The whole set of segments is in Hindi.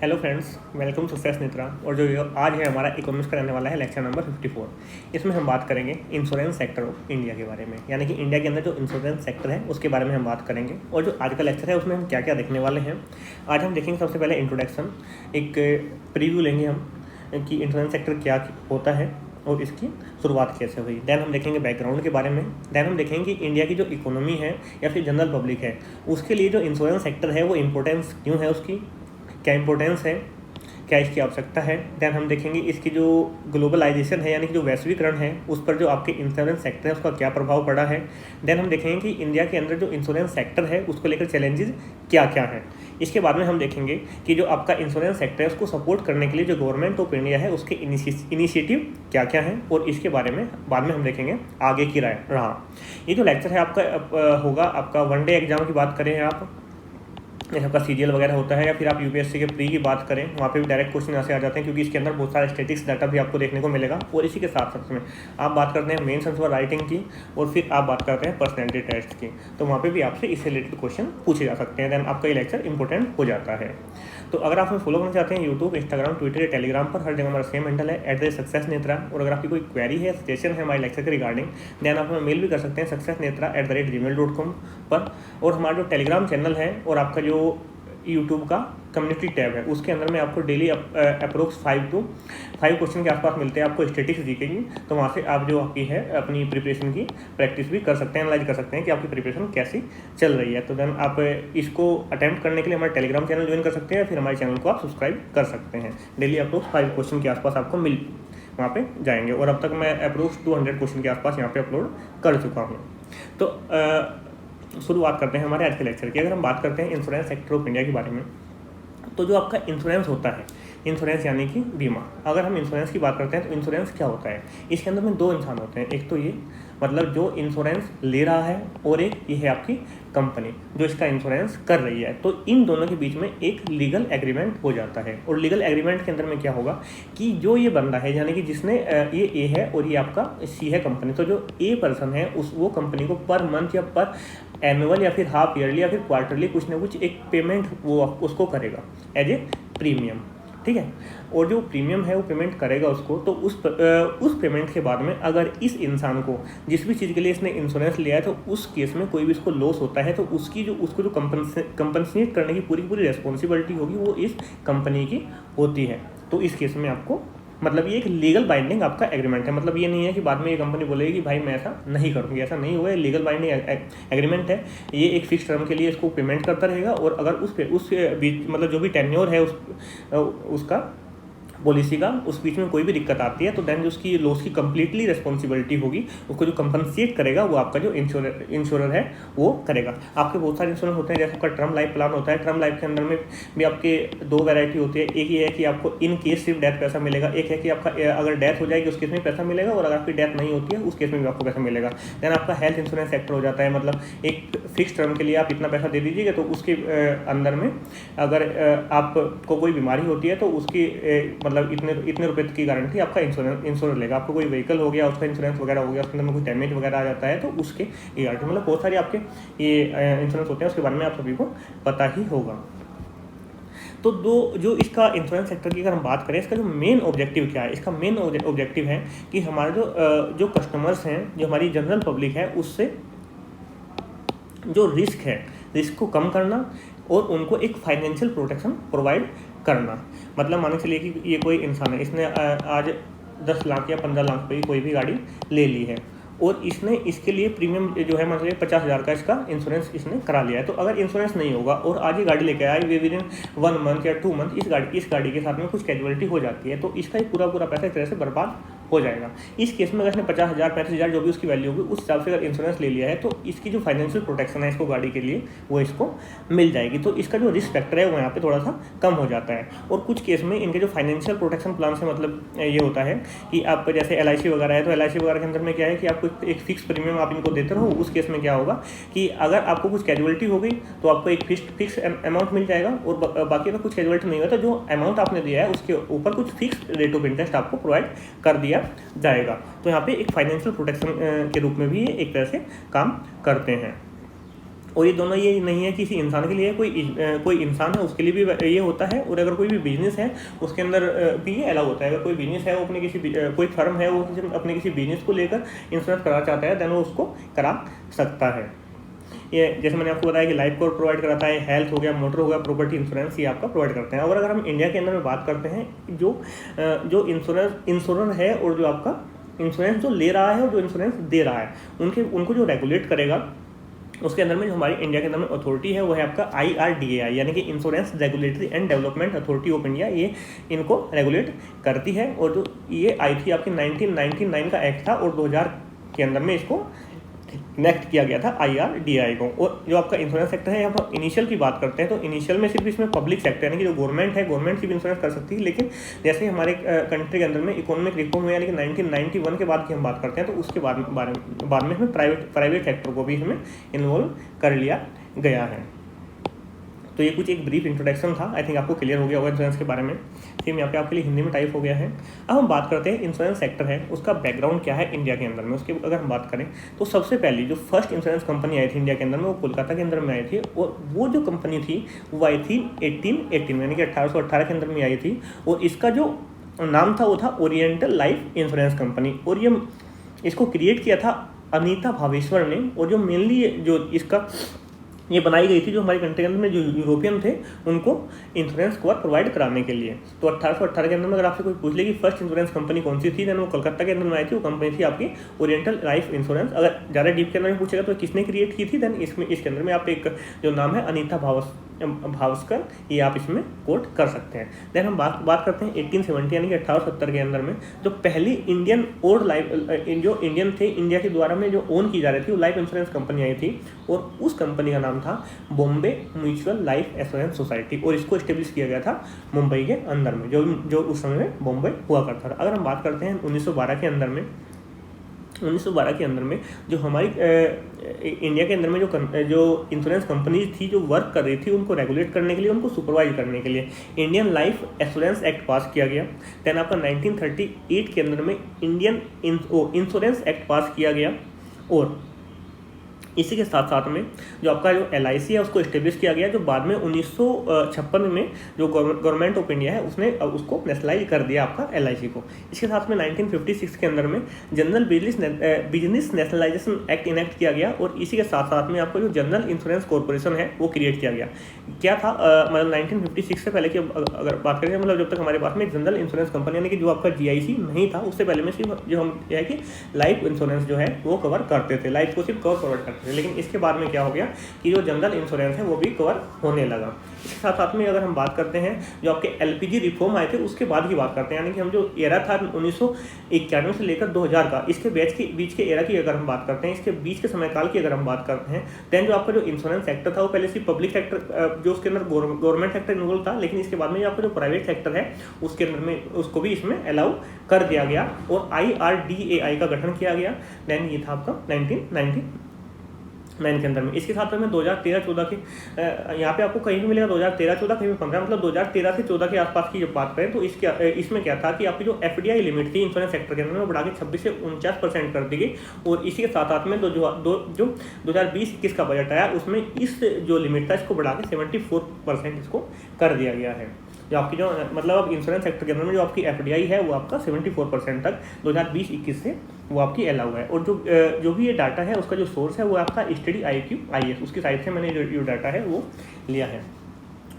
Hello friends, welcome success Netra. और जो आज है हमारा इकोनॉमिक्स का रहने वाला है लेक्चर नंबर 54। इसमें हम बात करेंगे इंश्योरेंस सेक्टर ऑफ इंडिया के बारे में, यानी कि इंडिया के अंदर जो इंश्योरेंस सेक्टर है उसके बारे में हम बात करेंगे। और जो आज का लेक्चर है उसमें हम क्या क्या देखने वाले हैं, आज हम देखेंगे सबसे पहले इंट्रोडक्शन, एक प्रीव्यू लेंगे हम कि इंश्योरेंस सेक्टर क्या होता है और इसकी शुरुआत कैसे हुई। देन हम देखेंगे बैकग्राउंड के बारे में। देन हम देखेंगे कि इंडिया की जो इकोनॉमी है या फिर जनरल पब्लिक है उसके लिए जो इंश्योरेंस सेक्टर है वो इम्पोर्टेंस क्यों है, उसकी क्या इंपॉर्टेंस है, क्या इसकी आवश्यकता है। देन हम देखेंगे इसकी जो ग्लोबलाइजेशन है यानी कि जो वैश्वीकरण है उस पर जो आपके इंश्योरेंस सेक्टर है उसका क्या प्रभाव पड़ा है। देन हम देखेंगे कि इंडिया के अंदर जो इंश्योरेंस सेक्टर है उसको लेकर चैलेंजेस क्या क्या हैं। इसके बाद में हम देखेंगे कि जो आपका इंश्योरेंस सेक्टर है उसको सपोर्ट करने के लिए जो गवर्नमेंट ऑफ इंडिया है उसके इनिशिएटिव क्या क्या हैं, और इसके बारे में बाद में हम देखेंगे आगे की राय रहा। ये जो लेक्चर है आपका होगा आपका वन डे एग्जाम की बात करें आप, जैसे आपका सीजीएल वगैरह होता है, या फिर आप यूपीएससी के प्री की बात करें वहाँ पे भी डायरेक्ट क्वेश्चन यहाँ से आ जाते हैं, क्योंकि इसके अंदर बहुत सारे स्टैटिक्स डाटा भी आपको देखने को मिलेगा। और इसी के साथ साथ में आप बात करते हैं मेंस आंसर राइटिंग की, और फिर आप बात करते हैं पर्सनैलिटी टेस्ट की, तो वहाँ पे भी आपसे इससे रिलेटेड क्वेश्चन पूछे जा सकते हैं। देन आपका ये लेक्चर इंपॉर्टेंट हो जाता है। तो अगर आप हमें फॉलो करना चाहते हैं यूट्यूब, इंस्टाग्राम, ट्विटर या टेलीग्राम पर, हर जगह हमारा सेम हैंडल है @सक्सेस नेत्रा। और अगर आपकी कोई क्वेरी है, सजेशन है हमारे लेक्चर के रिगार्डिंग, देन आप हमें मेल भी कर सकते हैं successnetra@gmail.com पर। और हमारा जो टेलीग्राम चैनल है और आपका जो यूट्यूब का कम्युनिटी टैब है उसके अंदर में आपको डेली अप्रोक्स 5 क्वेश्चन के आसपास मिलते हैं आपको स्टैटिक्स जीके की। तो वहाँ से आप जो आपकी है अपनी प्रिपरेशन की प्रैक्टिस भी कर सकते हैं, एनालाइज कर सकते हैं कि आपकी प्रिपरेशन कैसी चल रही है। तो देन आप इसको अटैम्प्ट करने के लिए हमारे टेलीग्राम चैनल ज्वाइन कर सकते हैं, फिर हमारे चैनल को आप सब्सक्राइब कर सकते हैं। डेली अप्रोक्स 5 क्वेश्चन के आसपास आपको वहाँ पे जाएंगे, और अब तक मैं अप्रोक्स 200 क्वेश्चन के आसपास यहाँ पे अपलोड कर चुका हूँ। तो शुरुआत करते हैं हमारे आज के लेक्चर की। अगर हम बात करते हैं इंश्योरेंस सेक्टर ऑफ इंडिया के बारे में, तो जो आपका इंश्योरेंस होता है, इंश्योरेंस यानी कि बीमा, अगर हम इंश्योरेंस की बात करते हैं तो इंश्योरेंस क्या होता है, इसके अंदर में दो इंसान होते हैं। एक तो ये मतलब जो इंश्योरेंस ले रहा है, और एक ये है आपकी कंपनी जो इसका इंश्योरेंस कर रही है। तो इन दोनों के बीच में एक लीगल एग्रीमेंट हो जाता है, और लीगल एग्रीमेंट के अंदर में क्या होगा कि जो ये बंदा है यानी कि जिसने ये ए है और ये आपका सी है कंपनी, तो जो ए पर्सन है वो कंपनी को पर मंथ या पर एनुअल या फिर हाफ ईयरली या फिर क्वार्टरली कुछ ना कुछ एक पेमेंट वो उसको करेगा एज ए प्रीमियम, ठीक है। और जो प्रीमियम है वो पेमेंट करेगा उसको, तो उस पेमेंट के बाद में अगर इस इंसान को जिस भी चीज़ के लिए इसने इंश्योरेंस लिया है तो उस केस में कोई भी इसको लॉस होता है तो उसको जो कंपनसेट करने की पूरी रिस्पॉन्सिबिलिटी होगी वो इस कंपनी की होती है। तो इस केस में आपको मतलब ये एक लीगल बाइंडिंग आपका एग्रीमेंट है। मतलब ये नहीं है कि बाद में ये कंपनी बोलेगी कि भाई मैं ऐसा नहीं करूँगी, ऐसा नहीं हुआ है। लीगल बाइंडिंग एग्रीमेंट है, ये एक फिक्स टर्म के लिए इसको पेमेंट करता रहेगा, और अगर उस बीच मतलब जो भी टेन्योर है उसका पॉलिसी का उस बीच में कोई भी दिक्कत आती है तो देन जो उसकी लॉस की कंप्लीटली रिस्पॉन्सिबिलिटी होगी, उसको जो कंपनसेट करेगा वो आपका जो इंश्योरर है वो करेगा। आपके बहुत सारे इंश्योरेंस होते हैं, जैसे आपका टर्म लाइफ प्लान होता है। टर्म लाइफ के अंदर में भी आपके दो वैरायटी होती है। एक ये है कि आपको इन केस सिर्फ डेथ पैसा मिलेगा, एक है कि आपका अगर डेथ हो जाएगी उस केस में पैसा मिलेगा, और अगर आपकी डेथ नहीं होती है उस केस में भी आपको पैसा मिलेगा। देन आपका हेल्थ इंश्योरेंस सेक्टर हो जाता है, मतलब एक फिक्स टर्म के लिए आप इतना पैसा दे दीजिएगा, तो उसके अंदर में अगर आपको कोई बीमारी होती है तो उसकी मतलब इतने रुपए की गारंटी आपका इंश्योरेंस लेगा। आपको कोई व्हीकल हो गया उसका इंश्योरेंस वगैरह हो गया, उसके अंदर में कोई डैमेज वगैरह आ जाता है तो उसके ये गारंटी, मतलब बहुत सारे आपके ये इंश्योरेंस होते हैं, उसके बारे में आप सभी को पता ही होगा। तो जो इसका इंश्योरेंस सेक्टर की अगर हम बात करें, इसका जो मेन ऑब्जेक्टिव क्या है, इसका मेन ऑब्जेक्टिव है कि हमारे जो कस्टमर्स हैं, जो हमारी जनरल पब्लिक है, उससे जो रिस्क को कम करना और उनको एक फाइनेंशियल प्रोटेक्शन प्रोवाइड करना। मतलब मान के चलिए कि ये कोई इंसान है, इसने आज 10 लाख या 15 लाख रुपये की कोई भी गाड़ी ले ली है, और इसने इसके लिए प्रीमियम जो है मतलब 50,000 का इसका इंश्योरेंस इसने करा लिया है। तो अगर इंश्योरेंस नहीं होगा और आज ये गाड़ी लेके आए विद इन 1 मंथ या 2 मंथ इस गाड़ी के साथ में कुछ कैजुअलिटी हो जाती है, तो इसका ही पूरा पैसा एक तरह से बर्बाद हो जाएगा। इस केस में अगर इसने 50,000 35,000 जो भी उसकी वैल्यू होगी उस हिसाब से अगर इंश्योरेंस ले लिया है तो इसकी जो फाइनेंशियल प्रोटेक्शन है इसको गाड़ी के लिए वो इसको मिल जाएगी। तो इसका जो रिस्क फैक्टर है वो यहाँ पे थोड़ा सा कम हो जाता है। और कुछ केस में इनके जो फाइनेंशियल प्रोटेक्शन प्लान से मतलब ये होता है कि आप जैसे LIC वगैरह है, तो LIC वगैरह के अंदर में क्या है कि आपको एक फिक्स प्रीमियम आप इनको देते रहो। उस केस में क्या होगा कि अगर आपको कुछ कैजुअलिटी हो गई तो आपको एक फिक्स अमाउंट मिल जाएगा, और बाकी अगर कुछ कैजुअलिटी नहीं होता, जो अमाउंट आपने दिया है उसके ऊपर कुछ फिक्स रेट ऑफ इंटरेस्ट आपको प्रोवाइड कर दिया जाएगा। तो यहाँ पे एक फाइनेंशियल प्रोटेक्शन के रूप में भी ये एक तरह से काम करते हैं। और ये दोनों ये नहीं है कि किसी इंसान के लिए, कोई इंसान है उसके लिए भी ये होता है, और अगर कोई भी बिजनेस है उसके अंदर भी ये अलाउ होता है। अगर कोई बिजनेस है वो अपने कोई फर्म है वो अपने किसी बिजनेस को लेकर इंश्योरेंस कराना चाहता है, देन वो उसको करा सकता है। ये जैसे मैंने आपको बताया कि लाइफ कवर प्रोवाइड कराता है, हेल्थ हो गया, मोटर हो गया, प्रॉपर्टी इंश्योरेंस ये आपका प्रोवाइड करते हैं। और अगर हम इंडिया के अंदर में बात करते हैं जो इंश्योरेंस है और जो आपका इंश्योरेंस जो ले रहा है और जो इंश्योरेंस दे रहा है, उनको जो रेगुलेट करेगा उसके अंदर में जो हमारी इंडिया के अंदर में अथॉरिटी है वो है आपका IRDAI, यानी कि insurance regulatory and development authority of India. ये इनको रेगुलेट करती है, और जो ये आई थी आपकी 1999 का एक्ट था, और 2000 के अंदर में इसको इनेक्ट किया गया था IRDAI को। और जो आपका इंश्योरेंस सेक्टर है, यहाँ पर इनिशियल की बात करते हैं तो इनिशियल में सिर्फ इसमें पब्लिक सेक्टर यानी कि जो गवर्नमेंट है, गवर्नमेंट सिर्फ इंश्योरेंस कर सकती है। लेकिन जैसे हमारे कंट्री के अंदर में इकोनॉमिक रिफॉर्म हुआ, यानी कि 1991 के बाद की हम बात करते हैं, तो उसके बाद में हमें प्राइवेट सेक्टर को भी इसमें इन्वॉल्व कर लिया गया है। तो ये कुछ एक ब्रीफ इंट्रोडक्शन था, आई थिंक आपको क्लियर हो गया होगा इंश्योरेंस के बारे में। सेम यहाँ पे आपके लिए हिंदी में टाइप हो गया है। अब हम बात करते हैं इंश्योरेंस सेक्टर है उसका बैकग्राउंड क्या है इंडिया के अंदर में। उसके अगर हम बात करें तो सबसे पहली जो फर्स्ट इंश्योरेंस कंपनी आई थी इंडिया के अंदर में वो कोलकाता के अंदर में आई थी, और वो जो कंपनी थी वो आई थी 1818 यानी कि 1818 के अंदर में आई थी, और इसका जो नाम था वो था ओरिएंटल लाइफ इंश्योरेंस कंपनी। और ये इसको क्रिएट किया था अनीता भावेश्वर ने, और जो मेनली जो इसका ये बनाई गई थी जो हमारी कंट्री के अंदर में जो यूरोपियन थे उनको इंश्योरेंस कवर प्रोवाइड कराने के लिए। तो 1818 के अंदर में अगर आपसे कोई पूछ ले कि फर्स्ट इंश्योरेंस कंपनी कौन सी थी, देन वो कलकत्ता के अंदर में आई थी, वो कंपनी थी आपकी ओरिएंटल लाइफ इंश्योरेंस। अगर ज़्यादा डीप के अंदर में पूछेगा तो किसने क्रिएट की थी, देन इसके अंदर में आप एक जो नाम है अनीता भावस्कर, ये आप इसमें कोट कर सकते हैं। देन हम बात करते हैं 1870 यानी कि 1870 के अंदर में जो पहली इंडियन और लाइफ जो इंडियन थे इंडिया के द्वारा में जो ओन की जा रही थी वो लाइफ इंश्योरेंस कंपनी आई थी, और उस कंपनी का नाम था Bombay mutual life assurance society, और इसको स्टेब्लिश किया गया था मुंबई के अंदर में, जो उस समय में बॉम्बे हुआ करता था। अगर हम बात करते हैं 1912 के अंदर में, 1912 के अंदर में जो हमारी इंडिया के अंदर में जो इंश्योरेंस कंपनीज थी जो वर्क कर रही थी उनको रेगुलेट करने के लिए, उनको सुपरवाइज करने के लिए इंडियन लाइफ एश्योरेंस एक्ट पास किया गया। देन आपका 1938 के अंदर में इंडियन इंश्योरेंस एक्ट पास किया गया, और इसी के साथ साथ में जो आपका जो LIC है उसको इस्टेब्लिश किया गया, जो बाद में 1956 में जो गवर्नमेंट ऑफ इंडिया है उसने उसको नेशनलाइज कर दिया आपका LIC को। इसके साथ में 1956 के अंदर में general business nationalisation act enact किया गया, और इसी के साथ साथ में आपको जो जनरल इंश्योरेंस कॉर्पोरेशन है वो क्रिएट किया गया। क्या था मतलब 1956 से पहले की अगर बात करें, मतलब जब तक हमारे पास में जनरल इंश्योरेंस कंपनी यानी कि जो आपका GIC नहीं था, उससे पहले में सिर्फ जो हम है कि लाइफ इंश्योरेंस जो है वो कवर करते थे, लाइफ को सिर्फ कवर प्रोवाइड करते थे। लेकिन इसके बाद में क्या हो गया कि जो जनरल इंश्योरेंस है वो भी कवर होने लगा। इसके साथ साथ में अगर हम बात करते हैं जो आपके LPG रिफॉर्म आए थे उसके बाद की बात करते हैं, यानी कि हम जो एरा था 1991 से लेकर 2000 का, इसके बीच के एरा की अगर हम बात करते हैं, इसके बीच के समय काल की अगर हम बात करते हैं, देन जो आपका जो इंश्योरेंस सेक्टर था वो पहले सिर्फ पब्लिक सेक्टर जो उसके अंदर गवर्नमेंट सेक्टर इन्वॉल्व था, लेकिन इसके बाद में आपका जो प्राइवेट सेक्टर है उसके अंदर में उसको भी इसमें अलाउ कर दिया गया, और IRDAI का गठन किया गया। देन ये था आपका 1999 के अंदर में। इसके साथ में 2013-14 के यहाँ पे आपको कहीं भी मिलेगा 2013-14, कहीं भी 15, मतलब 2013 से 14 के आसपास की जब बात करें तो इसमें क्या था कि आपकी जो FDI लिमिट थी इंश्योरेंस सेक्टर के अंदर में बढ़ा के 26 से 49% कर दी गई, और इसी के साथ में जो 2020-21 का बजट आया उसमें इस जो लिमिट था इसको बढ़ा के 74% इसको कर दिया गया है। जो आपकी जो मतलब अब इंश्योरेंस सेक्टर के अंदर में जो आपकी FDI है वो आपका 74% तक 2020-21 से वो आपकी अलाउ है। और जो भी ये डाटा है उसका जो सोर्स है वो आपका स्टडी IQIS उसकी साइट से मैंने जो डाटा है वो लिया है,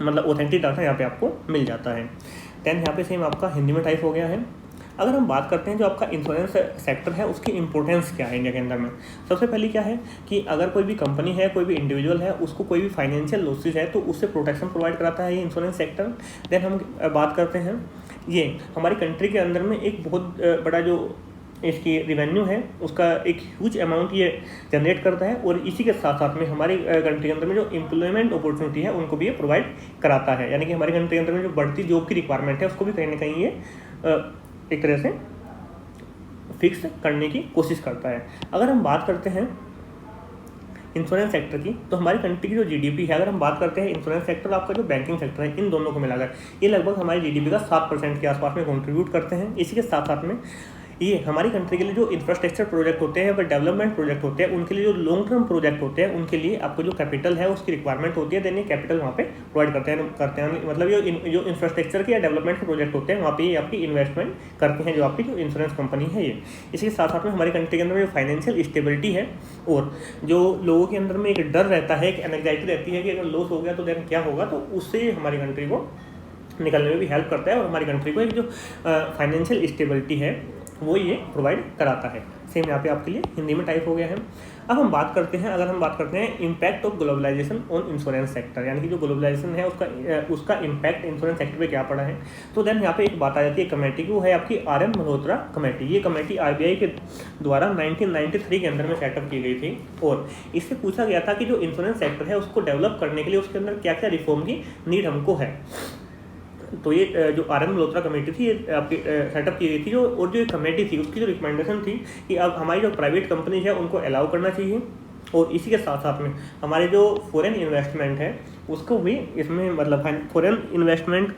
मतलब ऑथेंटिक डाटा यहाँ पे आपको मिल जाता है। देन यहाँ पे सेम आपका हिंदी में टाइप हो गया है। अगर हम बात करते हैं जो आपका इंश्योरेंस सेक्टर है उसकी इंपॉर्टेंस क्या है इंडिया के अंदर में, सबसे पहले क्या है कि अगर कोई भी कंपनी है, कोई भी इंडिविजुअल है, उसको कोई भी फाइनेंशियल लॉसेज है तो उससे प्रोटेक्शन प्रोवाइड कराता है ये इंश्योरेंस सेक्टर। देन हम बात करते हैं ये हमारी कंट्री के अंदर में एक बहुत बड़ा जो इसकी रेवेन्यू है उसका एक ह्यूज अमाउंट ये जनरेट करता है, और इसी के साथ साथ में हमारी कंट्री के अंदर में जो एम्प्लॉयमेंट अपॉर्चुनिटी है उनको भी ये प्रोवाइड कराता है, यानी कि हमारी कंट्री के अंदर में जो बढ़ती जॉब की रिक्वायरमेंट है उसको भी कहीं ना कहीं ये एक तरह से फिक्स करने की कोशिश करता है। अगर हम बात करते हैं इंश्योरेंस सेक्टर की तो हमारी कंट्री की जो GDP है, अगर हम बात करते हैं इंश्योरेंस सेक्टर आपका जो बैंकिंग सेक्टर है, इन दोनों को मिलाकर ये लगभग हमारी GDP का 7% के आसपास में कंट्रीब्यूट करते हैं। इसी के साथ साथ में ये हमारी कंट्री के लिए जो इंफ्रास्ट्रक्चर प्रोजेक्ट होते हैं या फिर डेवलपमेंट प्रोजेक्ट होते हैं, उनके लिए जो लॉन्ग टर्म प्रोजेक्ट होते हैं, उनके लिए आपको जो कैपिटल है उसकी रिक्वायरमेंट होती है, देन ये कैपिटल वहाँ पे प्रोवाइड करते हैं। मतलब ये जो इंफ्रास्ट्रक्चर के या डेवलपमेंट के प्रोजेक्ट होते हैं, वहाँ पे ये आपकी इन्वेस्टमेंट करते हैं जो आपकी जो इंश्योरेंस कंपनी है ये। इसके साथ साथ में हमारी कंट्री के अंदर जो फाइनेंशियल स्टेबिलिटी है और जो लोगों के अंदर में एक डर रहता है, एक एंग्जाइटी रहती है कि अगर लॉस हो गया तो देन क्या होगा, तो उससे हमारी कंट्री को निकलने में भी हेल्प करता है और हमारी कंट्री को एक जो फाइनेंशियल स्टेबिलिटी है वो ये प्रोवाइड कराता है। सेम यहाँ पे आपके लिए हिंदी में टाइप हो गया है। अब हम बात करते हैं, अगर हम बात करते हैं impact of globalisation on insurance sector, यानी कि जो ग्लोबलाइजेशन है उसका इम्पैक्ट इंश्योरेंस सेक्टर पे क्या पड़ा है। तो देन यहाँ पे एक बात आ जाती है कमेटी की, वो है आपकी RM मल्होत्रा कमेटी। ये कमेटी RBI के द्वारा 1993 के अंदर में सेटअप की गई थी और इससे पूछा गया था कि जो इंश्योरेंस सेक्टर है उसको डेवलप करने के लिए उसके अंदर क्या क्या रिफॉर्म की नीड हमको है। तो ये जो RM मल्होत्रा कमेटी थी ये आपकी सेटअप की गई थी जो, और जो ये कमेटी थी उसकी जो रिकमेंडेशन थी कि अब हमारी जो प्राइवेट कंपनीज है उनको अलाउ करना चाहिए और इसी के साथ साथ में हमारे जो फॉरेन इन्वेस्टमेंट है उसको भी इसमें मतलब फॉरेन इन्वेस्टमेंट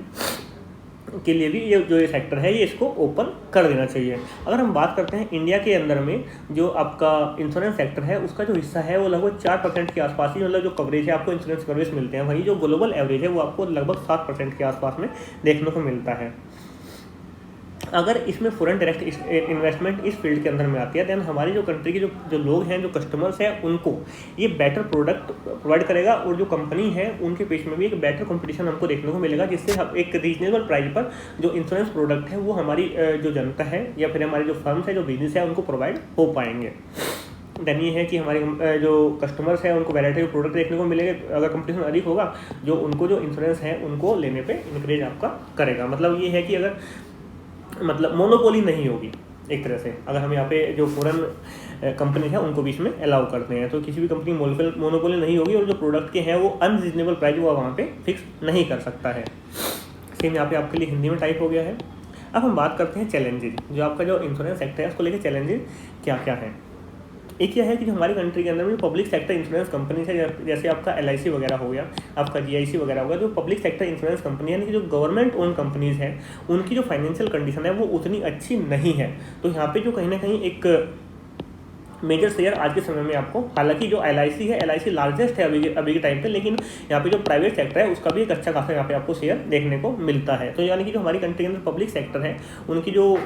के लिए भी ये जो ये सेक्टर है ये इसको ओपन कर देना चाहिए। अगर हम बात करते हैं इंडिया के अंदर में जो आपका इंश्योरेंस सेक्टर है उसका जो हिस्सा है वो लगभग 4% के आसपास ही, मतलब जो कवरेज है आपको इंश्योरेंस कवरेज मिलते हैं, वहीं जो ग्लोबल एवरेज है वो आपको लगभग 7% के आसपास में देखने को मिलता है। अगर इसमें फॉरेन डायरेक्ट इन्वेस्टमेंट इस फील्ड के अंदर में आती है, देन हमारी जो कंट्री के जो लोग हैं, जो कस्टमर्स हैं, उनको ये बेटर प्रोडक्ट प्रोवाइड करेगा और जो कंपनी है उनके बीच में भी एक बेटर कंपटीशन हमको देखने को मिलेगा, जिससे हम एक रीजनेबल प्राइस पर जो इंश्योरेंस प्रोडक्ट है वो हमारी जो जनता है या फिर हमारी जो फर्म्स है, जो बिजनेस है, उनको प्रोवाइड हो पाएंगे। देन ये है कि हमारे जो कस्टमर्स हैं उनको वैरायटी ऑफ प्रोडक्ट देखने को मिलेंगे। अगर कंपटीशन अधिक होगा जो उनको जो इंश्योरेंस है उनको लेने पे इंकरेज आपका करेगा। मतलब ये है कि अगर मतलब मोनोपोली नहीं होगी एक तरह से, अगर हम यहाँ पे जो फॉरेन कंपनी है उनको बीच में अलाउ करते हैं तो किसी भी कंपनी मोनोपोली नहीं होगी और जो प्रोडक्ट के हैं वो अनरीजनेबल प्राइस वो वहाँ पे फिक्स नहीं कर सकता है। सेम यहाँ पे आपके लिए हिंदी में टाइप हो गया है। अब हम बात करते हैं चैलेंजेस, जो आपका जो इंश्योरेंस सेक्टर है उसको लेकर चैलेंजेस क्या क्या है। एक क्या है कि जो हमारी कंट्री के अंदर में पब्लिक सेक्टर इंश्योरेंस कंपनी है, जैसे आपका LIC वगैरह हो गया, आपका GIC वगैरह हो गया, जो पब्लिक सेक्टर इंश्योरेंस कंपनी है, यानी कि जो गवर्नमेंट ओन कंपनीज हैं उनकी जो फाइनेंशियल कंडीशन है वो उतनी अच्छी नहीं है। तो यहाँ पे जो कहीं ना कहीं एक मेजर शेयर आज के समय में आपको, हालांकि जो LIC है, LIC लार्जेस्ट है अभी के टाइम पे, लेकिन यहाँ पे जो प्राइवेट सेक्टर है उसका भी एक अच्छा खासा यहाँ पे आपको शेयर देखने को मिलता है। तो यानी कि जो हमारी कंट्री के अंदर पब्लिक सेक्टर है उनकी जो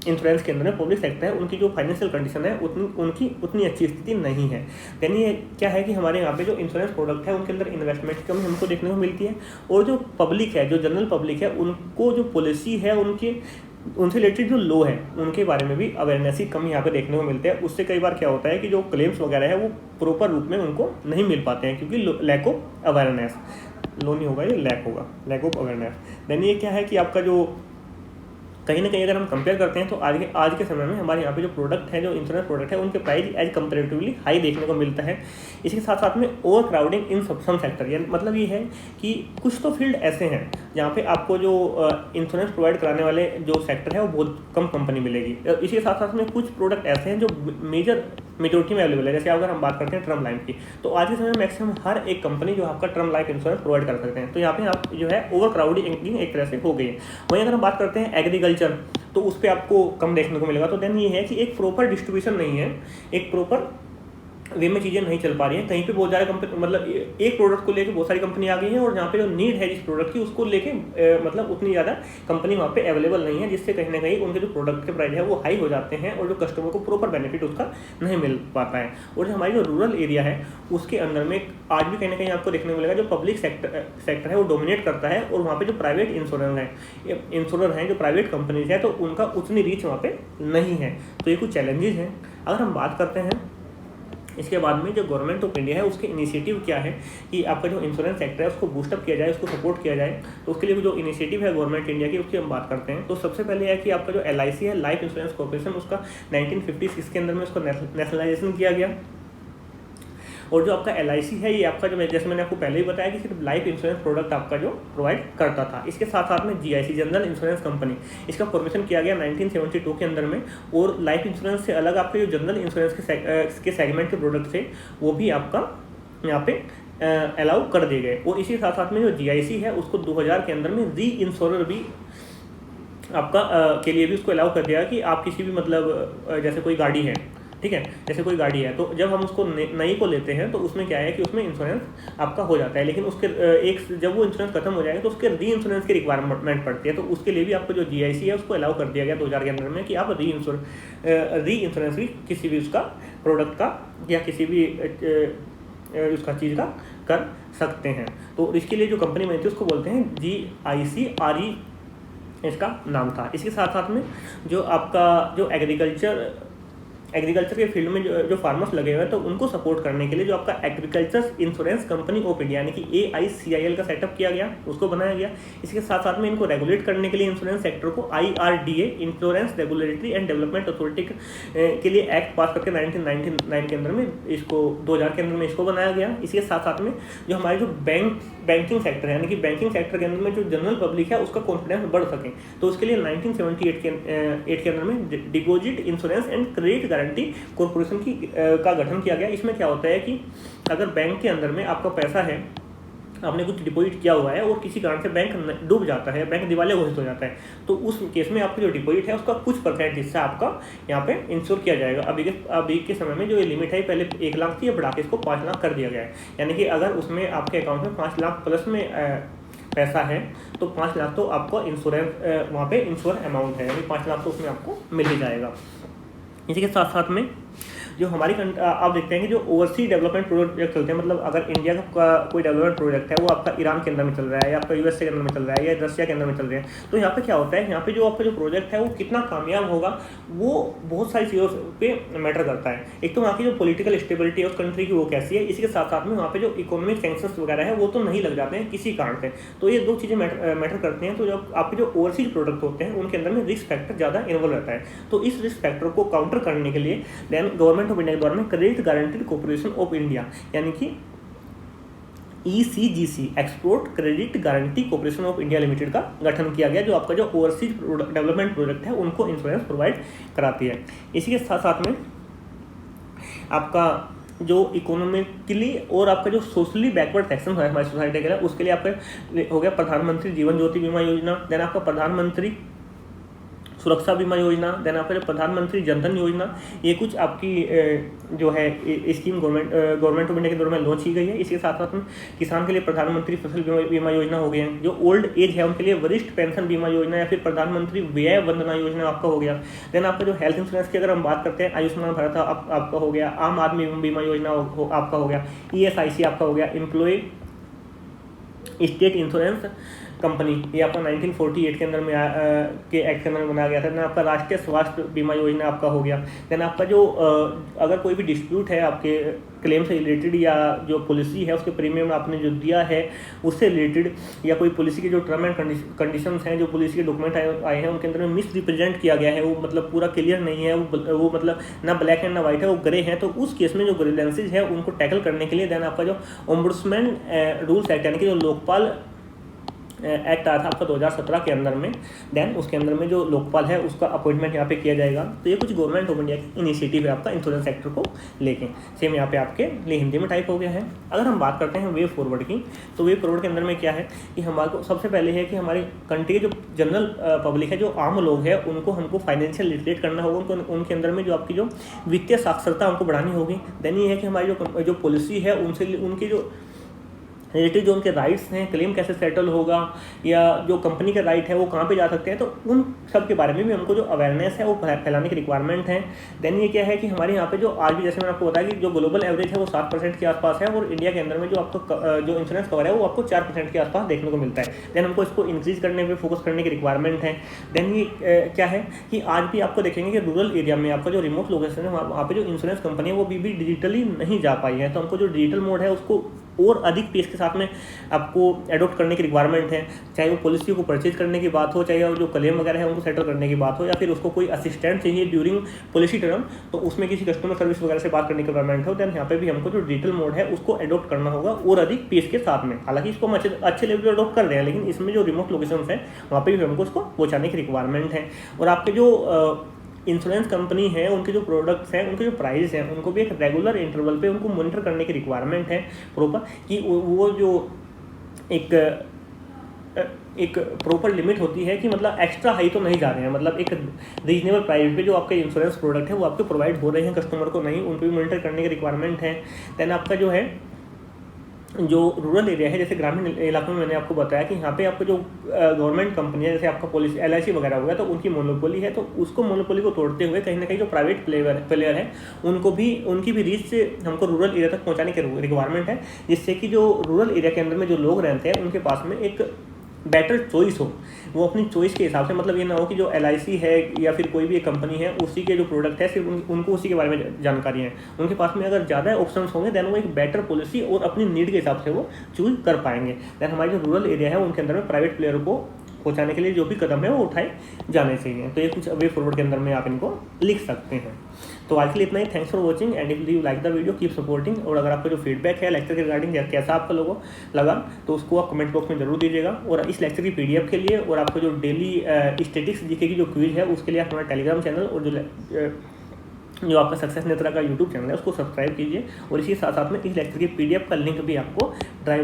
इंश्योरेंस के अंदर में पब्लिक सेक्टर है उनकी जो फाइनेंशियल कंडीशन है उतनी अच्छी स्थिति नहीं है। यानी ये क्या है कि हमारे यहाँ पे जो इंश्योरेंस प्रोडक्ट है उनके अंदर इन्वेस्टमेंट की कमी हमको देखने को मिलती है और जो पब्लिक है, जो जनरल पब्लिक है, उनको जो पॉलिसी है उनसे रिलेटेड जो लॉ है उनके बारे में भी अवेयरनेस की कमी यहाँ पे देखने को मिलती है। उससे कई बार क्या होता है कि जो क्लेम्स वगैरह है वो प्रॉपर रूप में उनको नहीं मिल पाते हैं क्योंकि लैक ऑफ अवेयरनेस, लो नहीं होगा ये लैक ऑफ अवेयरनेस। देन ये क्या है कि आपका जो कहीं ना कहीं अगर हम कंपेयर करते हैं तो आज के समय में हमारे यहाँ पे जो प्रोडक्ट है, जो इंश्योरेंस प्रोडक्ट है, उनके प्राइस एज कंपेरेटिवली हाई देखने को मिलता है। इसके साथ साथ में ओवर क्राउडिंग इन सम सेक्टर, यानी मतलब ये है कि कुछ तो फील्ड ऐसे हैं जहाँ पे आपको जो इंश्योरेंस प्रोवाइड कराने वाले जो सेक्टर है वो बहुत कम कंपनी मिलेगी। इसके साथ साथ में कुछ प्रोडक्ट ऐसे हैं जो मेजोरिटी में अवेलेबल है। जैसे अगर हम बात करते हैं टर्म लाइफ की, तो आज के समय में मैक्सिमम हर एक कंपनी जो आपका टर्म लाइफ इंश्योरेंस प्रोवाइड कर सकते हैं। तो यहाँ पे आप जो है ओवर क्राउडिंग एक तरह से हो गई है। वहीं अगर हम बात करते हैं एग्रीकल्चर, तो उस पर आपको कम देखने को मिलेगा। तो देन ये है कि एक प्रॉपर डिस्ट्रीब्यूशन नहीं है, एक प्रॉपर वे में चीज़ें नहीं चल पा रही हैं। कहीं पे बहुत ज़्यादा कंपनी, मतलब एक प्रोडक्ट को लेके बहुत सारी कंपनी आ गई हैं और जहाँ पे जो नीड है जिस प्रोडक्ट की उसको लेके मतलब उतनी ज़्यादा कंपनी वहाँ पे अवेलेबल नहीं है, जिससे कहीं ना कहीं उनके जो प्रोडक्ट के प्राइस है वो हाई हो जाते हैं और जो कस्टमर को प्रॉपर बेनिफिट उसका नहीं मिल पाता है। और जो हमारी जो रूरल एरिया है उसके अंदर में आज भी कहीं ना कहीं आपको देखने को मिलेगा जो पब्लिक सेक्टर है वो डोमिनेट करता है और वहाँ पर जो प्राइवेट इंश्योरर हैं, जो प्राइवेट कंपनीज है, तो उनका उतनी रीच वहाँ पर नहीं है। तो ये कुछ चैलेंजेस हैं। अगर हम बात करते हैं इसके बाद में जो गवर्नमेंट ऑफ इंडिया है उसके इनिशिएटिव क्या है कि आपका जो इंश्योरेंस सेक्टर है उसको बूस्टअप किया जाए, उसको सपोर्ट किया जाए। तो उसके लिए जो इनिशिएटिव है गवर्नमेंट इंडिया की उसकी हम बात करते हैं। तो सबसे पहले है कि आपका जो LIC है, लाइफ इंश्योरेंस कॉर्पोरेशन, उसका 1956 के अंदर में उसका नेशनलाइजेशन किया गया। और जो आपका LIC है ये आपका जो, जैसे मैंने आपको पहले ही बताया कि सिर्फ लाइफ इंश्योरेंस प्रोडक्ट आपका जो प्रोवाइड करता था। इसके साथ साथ में GIC, जनरल इंश्योरेंस कंपनी, इसका फॉर्मेशन किया गया 1972 के अंदर में। और लाइफ इंश्योरेंस से अलग आपके जो जनरल इंश्योरेंस के सेगमेंट के प्रोडक्ट थे वो भी आपका यहाँ पे अलाउ कर दिए गए। और इसी साथ साथ में जो GIC है उसको 2000 के अंदर में री इंश्योरर भी आपका के लिए भी उसको अलाउ कर दिया कि आप किसी भी मतलब जैसे कोई गाड़ी है, ठीक है, जैसे कोई गाड़ी है तो जब हम उसको नई को लेते हैं तो उसमें क्या है कि उसमें इंश्योरेंस आपका हो जाता है, लेकिन उसके एक जब वो इंश्योरेंस खत्म हो जाएगा तो उसके री इंश्योरेंस की रिक्वायरमेंट पड़ती है। तो उसके लिए भी आपको जो GIC है उसको अलाउ कर दिया गया 2000 के अंदर में कि आप री इंश्योरेंस भी किसी भी उसका प्रोडक्ट का या किसी भी उसका चीज़ का कर सकते हैं। तो इसके लिए जो कंपनी बनी थी उसको बोलते हैं GIC-RE, इसका नाम था। इसके साथ साथ में जो आपका जो एग्रीकल्चर के फील्ड में जो फार्मर्स लगे हुए हैं तो उनको सपोर्ट करने के लिए जो आपका agriculture insurance company of India यानी कि AICIL का सेटअप किया गया, उसको बनाया गया। इसके साथ साथ में इनको रेगुलेट करने के लिए इंश्योरेंस सेक्टर को IRDA, insurance regulatory and development authority के लिए एक्ट पास करके 1999 के अंदर में इसको 2000 के अंदर में इसको बनाया गया। इसके साथ साथ में जो हमारे जो बैंकिंग सेक्टर है यानी कि बैंकिंग सेक्टर के अंदर में जो जनरल पब्लिक है उसका कॉन्फिडेंस बढ़ सके तो उसके लिए 1978 के अंदर में deposit insurance and credit guarantee corporation का गठन किया गया। इसमें क्या होता है कि अगर बैंक के अंदर में आपका पैसा है, आपने कुछ डिपॉजिट किया हुआ है और किसी कारण से बैंक डूब जाता है, बैंक दिवालिया घोषित हो जाता है, तो उस केस में आपका जो डिपॉजिट है उसका कुछ परसेंट हिस्सा आपका यहाँ पे इंश्योर किया जाएगा। अभी के समय में जो ये लिमिट है पहले 1 लाख थी, बढ़ा के इसको 5 लाख कर दिया गया है। यानी कि अगर उसमें आपके अकाउंट में 5 लाख प्लस में पैसा है तो 5 लाख तो आपको इंश्योरेंस वहाँ पे इंश्योर अमाउंट है, यानी 5 लाख तो उसमें आपको मिल ही जाएगा। इसी के साथ साथ में जो हमारी आप देखते हैं कि जो ओवरसीज डेवलपमेंट प्रोजेक्ट चलते हैं, मतलब अगर इंडिया का कोई डेवलपमेंट प्रोजेक्ट है वो आपका ईरान के अंदर में चल रहा है या आपका USA के अंदर में चल रहा है या रशिया के अंदर में चल रहे हैं, तो यहाँ पे क्या होता है, यहाँ पे जो आपका जो प्रोजेक्ट है वो कितना कामयाब होगा वो बहुत सारी चीज़ों पे मैटर करता है। एक तो वहाँ की जो पॉलिटिकल स्टेबिलिटी है उस कंट्री की वो कैसी है, इसी के साथ साथ में वहाँ पे जो इकोनॉमिक सैंक्शंस वगैरह है वो तो नहीं लग जाते हैं किसी कारण से, तो ये 2 चीज़ें मैटर करती हैं। तो जब आपके जो ओवरसीज प्रोडक्ट होते हैं उनके अंदर में रिस्क फैक्टर ज़्यादा इन्वॉल्व रहता है, तो इस रिस्क फैक्टर को काउंटर करने के लिए देन गवर्नमेंट ऑफ इंडिया के द्वारा credit guaranteed corporation of India यानी कि ECGC, export credit guarantee corporation of India limited का गठन किया गया, जो आपका जो ओवरसीज डेवलपमेंट प्रोजेक्ट है उनको इंश्योरेंस प्रोवाइड कराती है। इसी के साथ साथ में आपका जो इकोनॉमिकली और आपका जो सोशली बैकवर्ड सेक्शन है हमारी सोसाइटी के लिए, उसके लिए आपका हो गया प्रधानमंत्री जीवन ज्योति बीमा योजना, देन आपका प्रधानमंत्री सुरक्षा बीमा योजना, देन आपका जो प्रधानमंत्री जनधन योजना, ये कुछ आपकी जो है स्कीम गवर्नमेंट ऑफ इंडिया के द्वारा में लॉन्च की गई है। इसके साथ साथ में किसान के लिए प्रधानमंत्री फसल बीमा योजना हो गया, जो ओल्ड एज है उनके लिए वरिष्ठ पेंशन बीमा योजना या फिर प्रधानमंत्री व्यय वंदना योजना आपका हो गया। देन आपका जो हेल्थ इंश्योरेंस की अगर हम बात करते हैं, आयुष्मान भारत आपका हो गया, आम आदमी बीमा योजना आपका हो गया, ESIC आपका हो गया, एम्प्लॉय स्टेट इंश्योरेंस कंपनी, ये आपका 1948 के अंदर में के एक्ट के अंदर में बनाया गया था। देन आपका राष्ट्रीय स्वास्थ्य बीमा योजना आपका हो गया। देन आपका जो अगर कोई भी डिस्प्यूट है आपके क्लेम से रिलेटेड या जो पॉलिसी है उसके प्रीमियम आपने जो दिया है उससे रिलेटेड, या कोई पॉलिसी के जो टर्म एंड कंडीशंस हैं, जो पॉलिसी के डॉक्यूमेंट आए हैं उनके अंदर में मिस रिप्रेजेंट किया गया है, वो मतलब पूरा क्लियर नहीं है, वो मतलब ना ब्लैक एंड ना वाइट है, वो ग्रे है, तो उस केस में जो ग्रीवेंसेज है उनको टैकल करने के लिए देन आपका जो ओम्बुड्समैन रूल्स एक्ट यानी कि जो लोकपाल एक्ट आया था आपका 2017 के अंदर में, देन उसके अंदर में जो लोकपाल है उसका अपॉइंटमेंट यहाँ पे किया जाएगा। तो ये कुछ गवर्नमेंट ऑफ इंडिया की इनिशिएटिव है आपका इंश्योरेंस सेक्टर को लेके। सेम यहाँ पे आपके लिए हिंदी में टाइप हो गया है। अगर हम बात करते हैं वे फॉरवर्ड की, तो वे फॉरवर्ड के अंदर में क्या है कि हमारे को सबसे पहले है कि हमारी कंट्री के जो जनरल पब्लिक है, जो आम लोग हैं, उनको हमको फाइनेंशियल लिटरेट करना होगा, उनके अंदर में जो आपकी जो वित्तीय साक्षरता हमको बढ़ानी होगी। देन ये है कि हमारी जो पॉलिसी है उनसे उनकी जो रिलेटेड जो उनके राइट्स हैं, क्लेम कैसे सेटल होगा, या जो कंपनी का राइट है वो कहाँ पे जा सकते हैं, तो उन सब के बारे में भी हमको जो अवेयरनेस है वो फैलाने की रिक्वायरमेंट है। देन ये क्या है कि हमारे यहाँ पे जो आज भी जैसे मैंने आपको बताया कि जो ग्लोबल एवरेज है वो 7% के आसपास है, और इंडिया के अंदर में जो आपको जो इंश्योरेंस कवर है वो आपको 4% के आसपास देखने को मिलता है। देन हमको इसको इंक्रीज करने पर फोकस करने की रिक्वायरमेंट है। देन ये क्या है कि आज भी आपको देखेंगे कि रूरल एरिया में आपका जो रिमोट लोकेशन है वहाँ पे जो इंश्योरेंस कंपनी है वो भी डिजिटली नहीं जा पाई है, तो हमको जो डिजिटल मोड है उसको और अधिक पेस के साथ में आपको एडॉप्ट करने की रिक्वायरमेंट है। चाहे वो पॉलिसी को परचेज करने की बात हो, चाहे वो जो क्लेम वगैरह है उनको सेटल करने की बात हो, या फिर उसको कोई असिस्टेंट चाहिए ड्यूरिंग पॉलिसी टर्म, तो उसमें किसी कस्टमर सर्विस वगैरह से बात करने की रिक्वायरमेंट हो। देन यहाँ पे भी हमको जो डिजिटल मोड है उसको एडॉप्ट करना होगा और अधिक पेस के साथ में। हालांकि इसको हम अच्छे लेवल पर एडॉप्ट कर रहे हैं, लेकिन इसमें जो रिमोट लोकेशन है वहाँ पर भी हमको उसको पहुँचाने की रिक्वायरमेंट है। और आपके जो इंश्योरेंस कंपनी है उनके जो प्रोडक्ट्स हैं, उनके जो प्राइस हैं, उनको भी एक रेगुलर इंटरवल पे उनको मॉनिटर करने की रिक्वायरमेंट है प्रॉपर, कि वो जो एक एक प्रॉपर लिमिट होती है कि मतलब एक्स्ट्रा हाई तो नहीं जा रहे हैं, मतलब एक रीजनेबल प्राइस पे जो आपका इंश्योरेंस प्रोडक्ट है वो आपको प्रोवाइड हो रहे हैं कस्टमर को, नहीं उनको भी मॉनिटर करने की रिक्वायरमेंट है। देन आपका जो है जो रूरल एरिया है, जैसे ग्रामीण इलाकों में मैंने आपको बताया कि यहाँ पे आपको जो गवर्नमेंट कंपनी है, जैसे आपका पॉलिसी LIC वगैरह हो गया, तो उनकी मोनोपोली है, तो उसको मोनोपोली को तोड़ते हुए कहीं ना कहीं जो प्राइवेट प्लेयर है उनकी भी रीच से हमको रूरल एरिया तक पहुँचाने की रिक्वायरमेंट है, जिससे कि जो रूरल एरिया के अंदर में जो लोग रहते हैं उनके पास में एक बेटर चॉइस हो, वो अपनी चॉइस के हिसाब से, मतलब ये ना हो कि जो LIC है या फिर कोई भी एक कंपनी है उसी के जो प्रोडक्ट है सिर्फ उनको उसी के बारे में जानकारी है, उनके पास में अगर ज़्यादा ऑप्शंस होंगे देन वो एक बेटर पॉलिसी और अपनी नीड के हिसाब से वो चूज कर पाएंगे। देन हमारे जो रूरल एरिया है उनके अंदर में प्राइवेट प्लेयर को पहुँचाने के लिए जो भी कदम है वो उठाए जाने चाहिए। तो ये कुछ वे फॉरवर्ड के अंदर में आप इनको लिख सकते हैं। तो आज के लिए इतना ही। Thanks for watching and if you like the video keep supporting. और अगर आपका जो फीडबैक है लेक्चर के रिगार्डिंग कैसा आपका लोगों लगा तो उसको आप कमेंट बॉक्स में जरूर दीजिएगा। और इस लेक्चर की PDF के लिए और आपको जो डेली स्टैटिस्टिक्स जीके की जो क्विज है उसके लिए आप हमारा टेलीग्राम चैनल और जो आपका सक्सेस नेत्रा का यूट्यूब चैनल है उसको सब्सक्राइब कीजिए। और इसी साथ साथ में इस लेक्चर की PDF का लिंक भी आपको ड्राइव